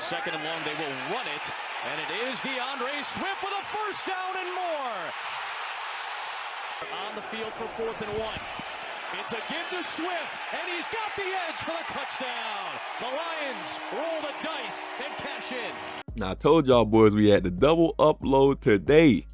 second and long, they will run it. And it is DeAndre Swift with a first down and more. On the field for 4th and 1. It's a give to Swift, and he's got the edge for the touchdown. The Lions roll the dice and cash in. Now, I told y'all boys we had the double upload today.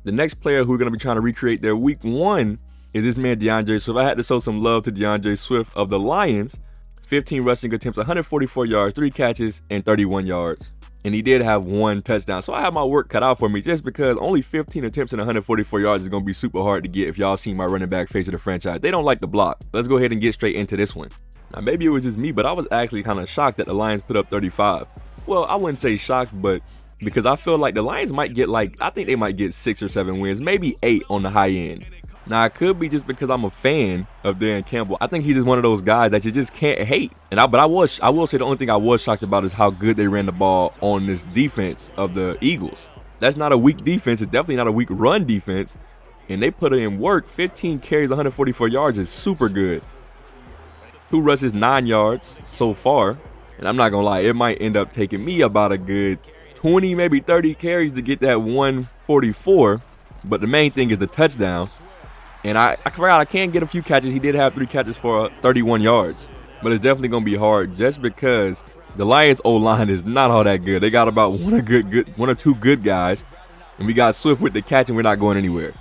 The next player who we're going to be trying to recreate their week 1 is this man DeAndre Swift. I had to show some love to DeAndre Swift of the Lions. 15 rushing attempts, 144 yards, 3 catches, and 31 yards. And he did have 1 touchdown. So I have my work cut out for me just because only 15 attempts and 144 yards is going to be super hard to get if y'all seen my running back face of the franchise. They don't like the block. Let's go ahead and get straight into this one. Now, maybe it was just me, but I was actually kind of shocked that the Lions put up 35. Well, I wouldn't say shocked, but because I feel like the Lions might get I think they might get 6 or 7 wins, maybe 8 on the high end. Now, it could be just because I'm a fan of Dan Campbell. I think he's just one of those guys that you just can't hate. But I will say the only thing I was shocked about is how good they ran the ball on this defense of the Eagles. That's not a weak defense. It's definitely not a weak run defense. And they put in work. 15 carries, 144 yards is super good. 2 rushes, 9 yards so far. And I'm not going to lie, it might end up taking me about a good 20, maybe 30 carries to get that 144. But the main thing is the touchdown. And I forgot I can get a few catches. He did have 3 catches for 31 yards. But it's definitely going to be hard just because the Lions O-line is not all that good. They got about one or two good guys. And we got Swift with the catch and we're not going anywhere.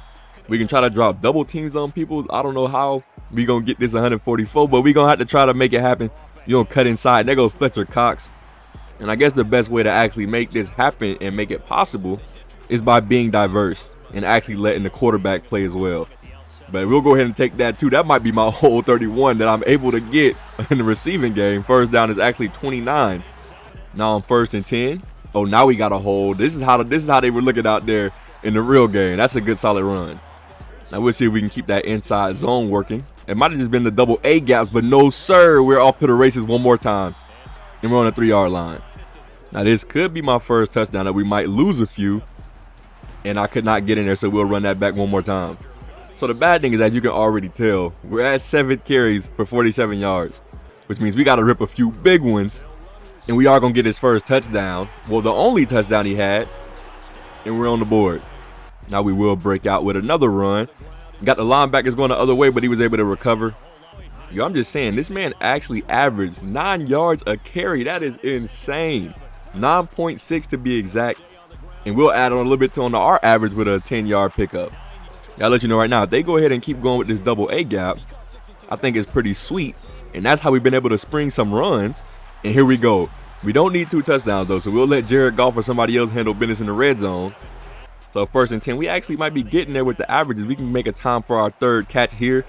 We can try to drop double teams on people. I don't know how we going to get this 144, but we're going to have to try to make it happen. You're going to cut inside. There goes Fletcher Cox. And I guess the best way to actually make this happen and make it possible is by being diverse and actually letting the quarterback play as well. But we'll go ahead and take that too. That might be my whole 31 that I'm able to get in the receiving game. First down is actually 29. Now I'm 1st and 10. Oh, now we got a hold. This is how they were looking out there in the real game. That's a good solid run. Now we'll see if we can keep that inside zone working. It might have just been the double A gaps, but no sir. We're off to the races one more time. And we're on the 3-yard line. Now this could be my first touchdown that we might lose a few. And I could not get in there, so we'll run that back one more time. So the bad thing is, as you can already tell, we're at 7 carries for 47 yards, which means we got to rip a few big ones, and we are going to get his first touchdown. Well, the only touchdown he had, and we're on the board. Now we will break out with another run. Got the linebackers going the other way, but he was able to recover. Yo, I'm just saying, this man actually averaged 9 yards a carry. That is insane. 9.6 to be exact, and we'll add on a little bit to our average with a 10-yard pickup. I'll let you know right now, if they go ahead and keep going with this double A gap, I think it's pretty sweet. And that's how we've been able to spring some runs. And here we go. We don't need 2 touchdowns, though, so we'll let Jared Goff or somebody else handle business in the red zone. So 1st and 10, we actually might be getting there with the averages. We can make a time for our 3rd catch here.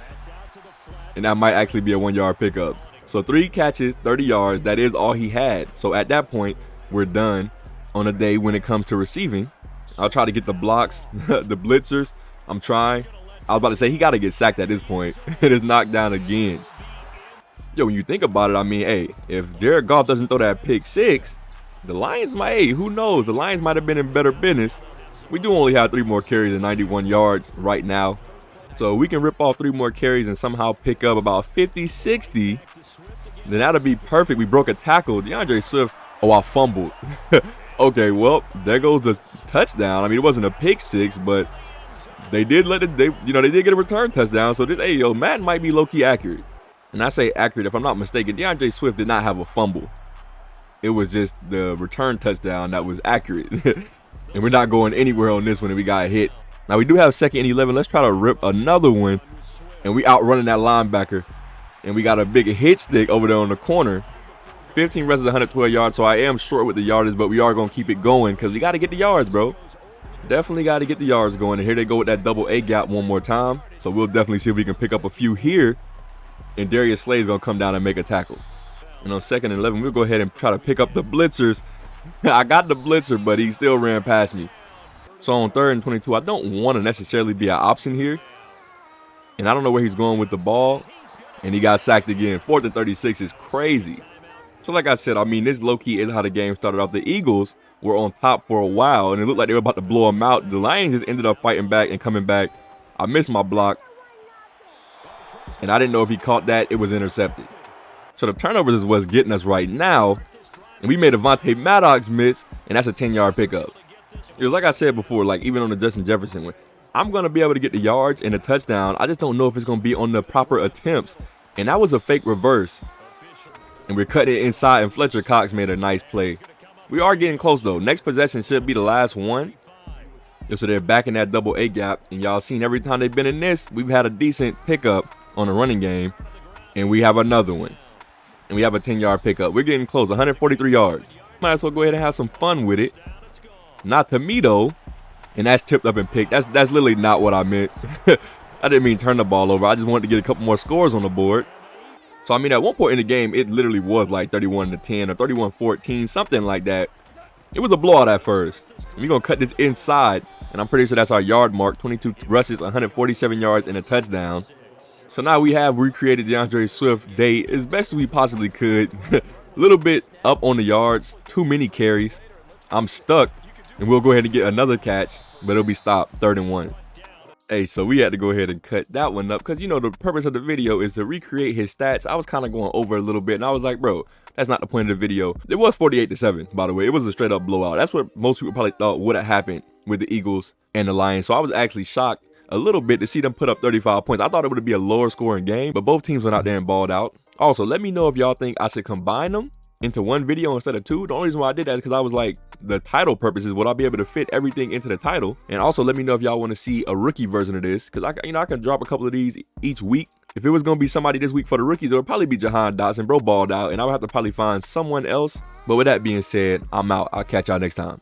And that might actually be a 1-yard pickup. So 3 catches, 30 yards. That is all he had. So at that point, we're done on a day when it comes to receiving. I'll try to get the blocks, the blitzers. I'm trying. I was about to say he got to get sacked at this point. It is knocked down again. Yo, when you think about it, I mean, hey, if Jared Goff doesn't throw that pick 6, the Lions might, hey, who knows? The Lions might have been in better business. We do only have 3 more carries and 91 yards right now. So we can rip off 3 more carries and somehow pick up about 50, 60. Then that'll be perfect. We broke a tackle. DeAndre Swift, oh, I fumbled. Okay, well, there goes the touchdown. I mean, it wasn't a pick 6, but they did did get a return touchdown. So this, hey, yo, Madden might be low-key accurate. And I say accurate if I'm not mistaken. DeAndre Swift did not have a fumble. It was just the return touchdown that was accurate. And we're not going anywhere on this one, and we got hit. Now we do have 2nd and 11. Let's try to rip another one. And we outrunning that linebacker. And we got a big hit stick over there on the corner. 15 rushes, 112 yards. So I am short with the yardage, but we are going to keep it going because we got to get the yards, bro. Definitely got to get the yards going. And here they go with that double A gap one more time. So we'll definitely see if we can pick up a few here. And Darius Slay's going to come down and make a tackle. And on 2nd and 11, we'll go ahead and try to pick up the blitzers. I got the blitzer, but he still ran past me. So on 3rd and 22, I don't want to necessarily be an option here. And I don't know where he's going with the ball. And he got sacked again. 4th and 36 is crazy. So like I said, I mean, this low-key is how the game started off. The Eagles were on top for a while, and it looked like they were about to blow them out. The Lions just ended up fighting back and coming back. I missed my block. And I didn't know if he caught that. It was intercepted. So the turnovers is what's getting us right now. And we made Avonte Maddox miss, and that's a 10-yard pickup. It was like I said before, like even on the Justin Jefferson one, I'm going to be able to get the yards and the touchdown. I just don't know if it's going to be on the proper attempts. And that was a fake reverse. And we're cutting it inside, and Fletcher Cox made a nice play. We are getting close, though. Next possession should be the last one. So they're back in that double A gap. And y'all seen every time they've been in this, we've had a decent pickup on the running game. And we have another one. And we have a 10-yard pickup. We're getting close, 143 yards. Might as well go ahead and have some fun with it. Not to me, though. And that's tipped up and picked. That's literally not what I meant. I didn't mean turn the ball over. I just wanted to get a couple more scores on the board. So, I mean, at one point in the game, it literally was like 31-10 or 31-14, something like that. It was a blowout at first. And we're going to cut this inside. And I'm pretty sure that's our yard mark. 22 rushes, 147 yards, and a touchdown. So now we have recreated DeAndre Swift day as best as we possibly could. A little bit up on the yards. Too many carries. I'm stuck. And we'll go ahead and get another catch. But it'll be stopped. 3rd and 1. Hey, so we had to go ahead and cut that one up because, you know, the purpose of the video is to recreate his stats. I was kind of going over a little bit, and I was like, bro, that's not the point of the video. It was 48-7, by the way. It was a straight up blowout. That's what most people probably thought would have happened with the Eagles and the Lions. So I was actually shocked a little bit to see them put up 35 points. I thought it would be a lower scoring game, but both teams went out there and balled out. Also, let me know if y'all think I should combine them into one video instead of two. The only reason why I did that is because I was like, the title purposes, would I be able to fit everything into the title? And also let me know if y'all want to see a rookie version of this, because I can drop a couple of these each week. If it was going to be somebody this week for the rookies, it would probably be Jahan Dotson. Bro balled out, and I would have to probably find someone else. But with that being said, I'm out. I'll catch y'all next time.